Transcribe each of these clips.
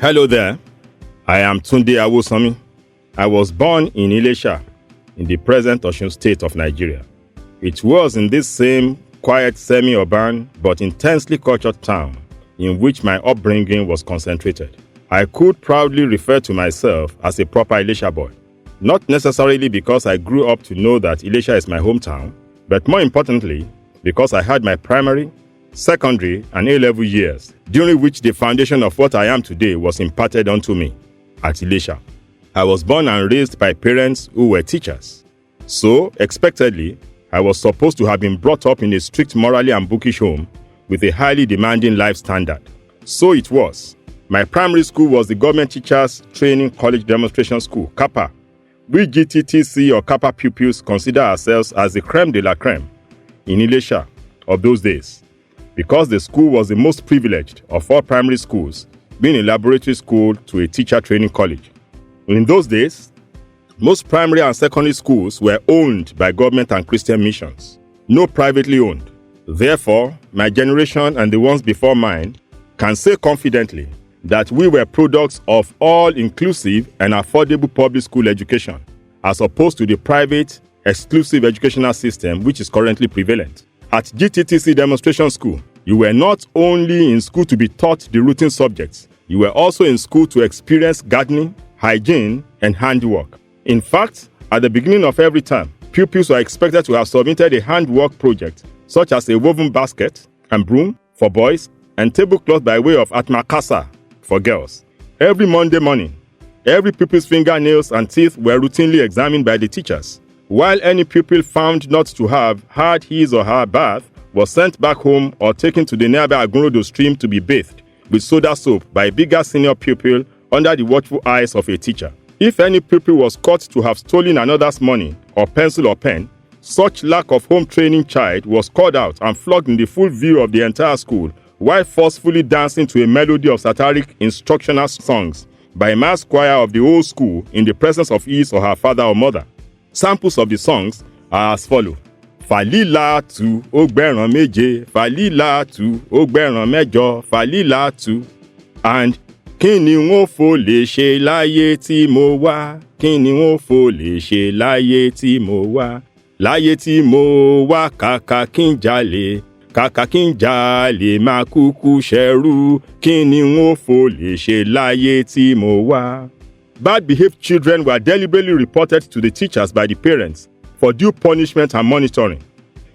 Hello there, I am Tunde Awosanmi. I was born in Ilesha, in the present Osun State of Nigeria. It was in this same quiet, semi-urban, but intensely cultured town in which my upbringing was concentrated. I could proudly refer to myself as a proper Ilesha boy, not necessarily because I grew up to know that Ilesha is my hometown, but more importantly, because I had my primary, secondary, and A-level years, during which the foundation of what I am today was imparted onto me at Ilesha. I was born and raised by parents who were teachers. So, expectedly, I was supposed to have been brought up in a strict morally and bookish home with a highly demanding life standard. So it was. My primary school was the Government Teachers Training College Demonstration School, CAPA. We GTTC or CAPA pupils consider ourselves as the creme de la creme in Ilesha of those days, because the school was the most privileged of all primary schools, being a laboratory school to a teacher training college. In those days, most primary and secondary schools were owned by government and Christian missions, no privately owned. Therefore, my generation and the ones before mine can say confidently that we were products of all-inclusive and affordable public school education, as opposed to the private, exclusive educational system which is currently prevalent. At GTTC Demonstration School, you were not only in school to be taught the routine subjects, you were also in school to experience gardening, hygiene, and handwork. In fact, at the beginning of every term, pupils were expected to have submitted a handwork project, such as a woven basket and broom for boys and tablecloth by way of atmakasa for girls. Every Monday morning, every pupil's fingernails and teeth were routinely examined by the teachers, while any pupil found not to have had his or her bath was sent back home or taken to the nearby Agunrodo stream to be bathed with soda soap by a bigger senior pupil under the watchful eyes of a teacher. If any pupil was caught to have stolen another's money or pencil or pen, such lack of home training child was called out and flogged in the full view of the entire school while forcefully dancing to a melody of satiric instructional songs by a mass choir of the whole school in the presence of his or her father or mother. Samples of the songs are as follow: Falilatu, gberan meje, Falilatu, gberan mejo, Falilatu, and Kíni wọ́n fò lè ṣe láyé tí mo wá, kíni wọ́n fò lè ṣe láyé tí mo wá, láyé tí mo wá kàkà kí n jalè máa kúkú ṣẹrú, kíni wọ́n fò lè ṣe láyé tí mo wá. Bad-behaved children were deliberately reported to the teachers by the parents for due punishment and monitoring.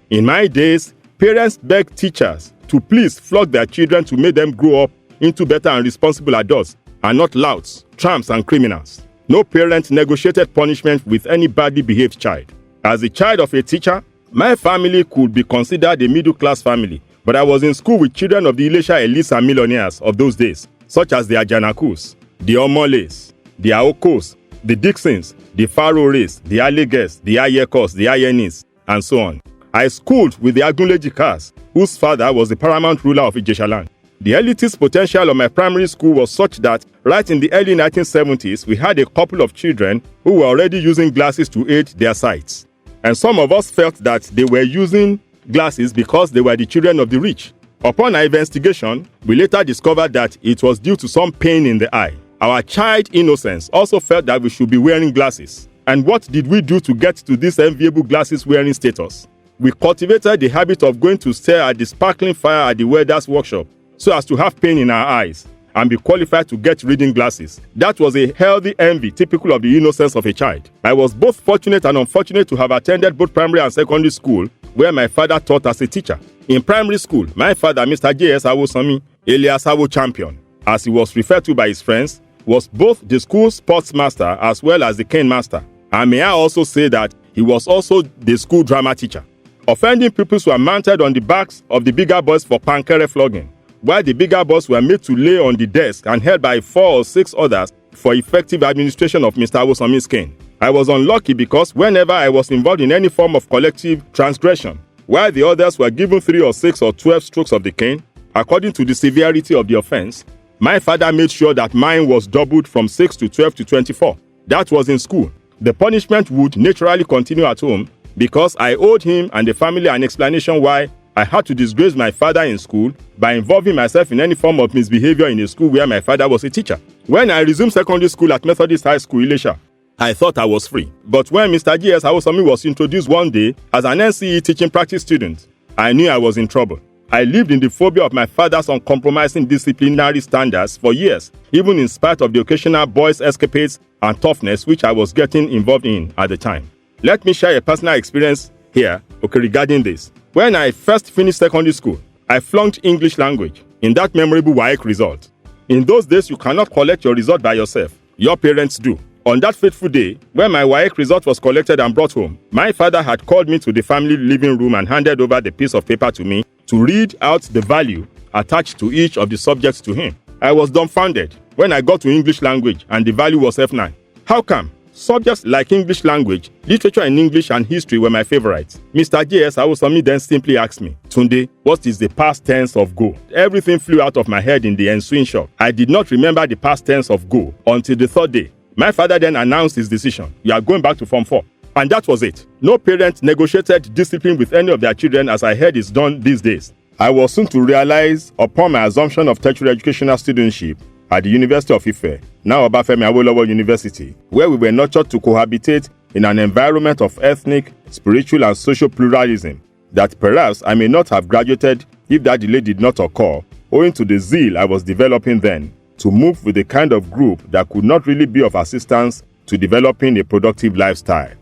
In my days, parents begged teachers to please flog their children to make them grow up into better and responsible adults and not louts, tramps, and criminals. No parent negotiated punishment with any badly behaved child. As a child of a teacher, my family could be considered a middle-class family, but I was in school with children of the Ilesha elites and millionaires of those days, such as the Ajanakus, the Omoles, the Aokos, the Dixons, the Faroes, the Aleges, the Ayekos, the Ayenis, and so on. I schooled with the Agunlejikas, whose father was the paramount ruler of Ijeshaland. The elitist potential of my primary school was such that right in the early 1970s, we had a couple of children who were already using glasses to aid their sight. And some of us felt that they were using glasses because they were the children of the rich. Upon our investigation, we later discovered that it was due to some pain in the eye. Our child innocence also felt that we should be wearing glasses. And what did we do to get to this enviable glasses wearing status? We cultivated the habit of going to stare at the sparkling fire at the welder's workshop so as to have pain in our eyes and be qualified to get reading glasses. That was a healthy envy typical of the innocence of a child. I was both fortunate and unfortunate to have attended both primary and secondary school where my father taught as a teacher. In primary school, my father, Mr. J.S. Awosanmi, alias Awo Champion, as he was referred to by his friends, was both the school sports master as well as the cane master. And may I also say that he was also the school drama teacher. Offending pupils were mounted on the backs of the bigger boys for pankere flogging, while the bigger boys were made to lay on the desk and held by 4 or 6 others for effective administration of Mr. Awosanmi's cane. I was unlucky because whenever I was involved in any form of collective transgression, while the others were given 3 or 6 or 12 strokes of the cane, according to the severity of the offense, my father made sure that mine was doubled from 6 to 12 to 24. That was in school. The punishment would naturally continue at home because I owed him and the family an explanation why I had to disgrace my father in school by involving myself in any form of misbehavior in a school where my father was a teacher. When I resumed secondary school at Methodist High School, Ilesha, I thought I was free. But when Mr. G.S. Awosanmi was introduced one day as an NCE teaching practice student, I knew I was in trouble. I lived in the phobia of my father's uncompromising disciplinary standards for years, even in spite of the occasional boys' escapades and toughness which I was getting involved in at the time. Let me share a personal experience here regarding this. When I first finished secondary school, I flunked English language in that memorable WAEC result. In those days, you cannot collect your result by yourself. Your parents do. On that fateful day, when my WAEC result was collected and brought home, my father had called me to the family living room and handed over the piece of paper to me to read out the value attached to each of the subjects to him. I was dumbfounded when I got to English language and the value was F9. How come? Subjects like English language, literature in English and history were my favorites. Mr. J.S. Awosanmi then simply asked me, Tunde, what is the past tense of go? Everything flew out of my head in the ensuing shock. I did not remember the past tense of go until the third day. My father then announced his decision. You are going back to Form 4. And that was it. No parent negotiated discipline with any of their children as I heard is done these days. I was soon to realize, upon my assumption of tertiary educational studentship at the University of Ife, now Obafemi Awolowo University, where we were nurtured to cohabitate in an environment of ethnic, spiritual and social pluralism, that perhaps I may not have graduated if that delay did not occur, owing to the zeal I was developing then to move with the kind of group that could not really be of assistance to developing a productive lifestyle.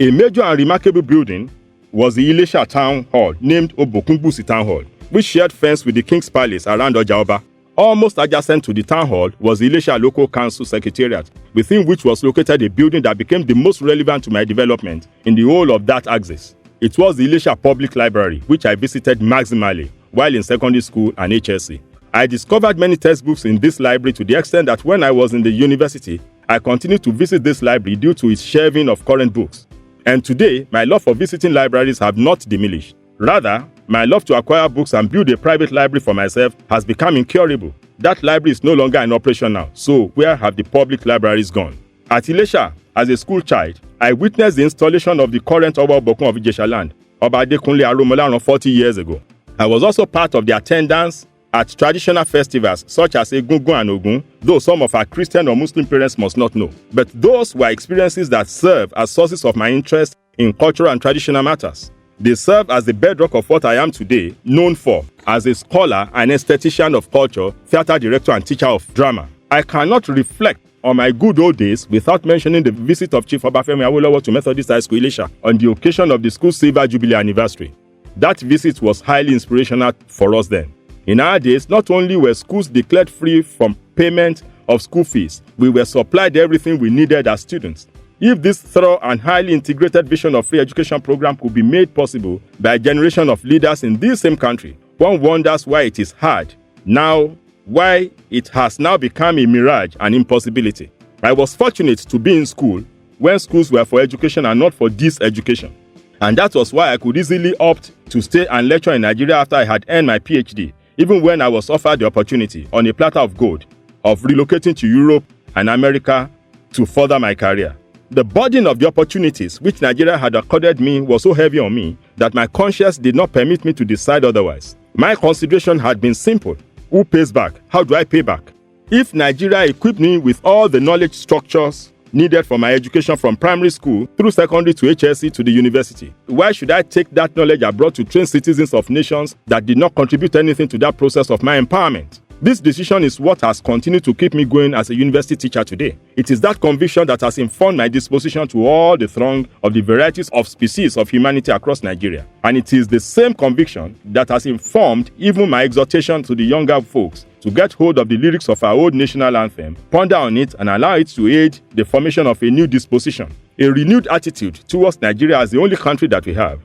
A major and remarkable building was the Ilesha Town Hall, named Obokunbusi Town Hall, which shared fence with the King's Palace around Ojaoba. Almost adjacent to the town hall was the Ilesha Local Council Secretariat, within which was located a building that became the most relevant to my development in the whole of that axis. It was the Ilesha Public Library, which I visited maximally while in secondary school and HSC. I discovered many textbooks in this library to the extent that when I was in the university, I continued to visit this library due to its shelving of current books. And today, my love for visiting libraries have not diminished. Rather, my love to acquire books and build a private library for myself has become incurable. That library is no longer in operation now, so where have the public libraries gone? At Ilesha, as a school child, I witnessed the installation of the current Oba Obokun of Ijesha land, Oba Adekunle Aromolaran 40 years ago. I was also part of the attendance at traditional festivals such as Egungun and Ogun, though some of our Christian or Muslim parents must not know. But those were experiences that serve as sources of my interest in cultural and traditional matters. They serve as the bedrock of what I am today, known for as a scholar and aesthetician of culture, theatre director and teacher of drama. I cannot reflect on my good old days without mentioning the visit of Chief Obafemi Awolowo to Methodist High School Ilesha on the occasion of the school's Silver Jubilee anniversary. That visit was highly inspirational for us then. In our days, not only were schools declared free from payment of school fees, we were supplied everything we needed as students. If this thorough and highly integrated vision of free education program could be made possible by a generation of leaders in this same country, one wonders why it is hard now, why it has now become a mirage and impossibility. I was fortunate to be in school when schools were for education and not for diseducation. And that was why I could easily opt to stay and lecture in Nigeria after I had earned my PhD, even when I was offered the opportunity on a platter of gold of relocating to Europe and America to further my career. The burden of the opportunities which Nigeria had accorded me was so heavy on me that my conscience did not permit me to decide otherwise. My consideration had been simple. Who pays back? How do I pay back? If Nigeria equipped me with all the knowledge structures needed for my education from primary school through secondary to HSC to the university, why should I take that knowledge abroad to train citizens of nations that did not contribute anything to that process of my empowerment? This decision is what has continued to keep me going as a university teacher today. It is that conviction that has informed my disposition to all the throng of the varieties of species of humanity across Nigeria. And it is the same conviction that has informed even my exhortation to the younger folks to get hold of the lyrics of our old national anthem, ponder on it, and allow it to aid the formation of a new disposition, a renewed attitude towards Nigeria as the only country that we have.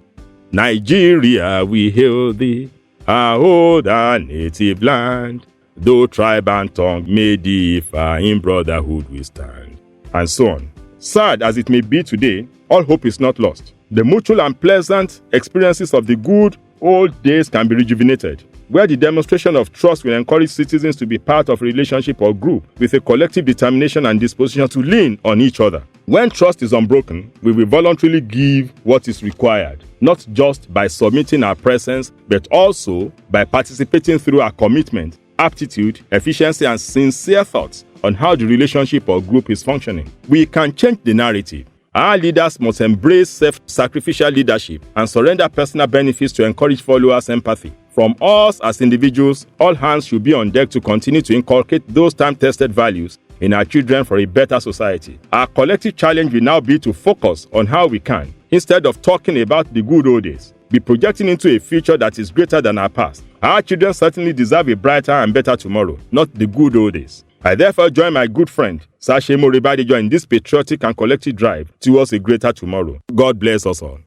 Nigeria, we hail thee, our old and native land. Though tribe and tongue may differ, in brotherhood we stand. And so on. Sad as it may be today, all hope is not lost. The mutual and pleasant experiences of the good old days can be rejuvenated, where the demonstration of trust will encourage citizens to be part of a relationship or group with a collective determination and disposition to lean on each other. When trust is unbroken, we will voluntarily give what is required, not just by submitting our presence, but also by participating through our commitment, aptitude, efficiency, and sincere thoughts on how the relationship or group is functioning. We can change the narrative. Our leaders must embrace self-sacrificial leadership and surrender personal benefits to encourage followers' empathy. From us as individuals, all hands should be on deck to continue to inculcate those time-tested values in our children for a better society. Our collective challenge will now be to focus on how we can, instead of talking about the good old days, be projecting into a future that is greater than our past. Our children certainly deserve a brighter and better tomorrow, not the good old days. I therefore join my good friend, Sashe Moribadijo, in this patriotic and collective drive towards a greater tomorrow. God bless us all.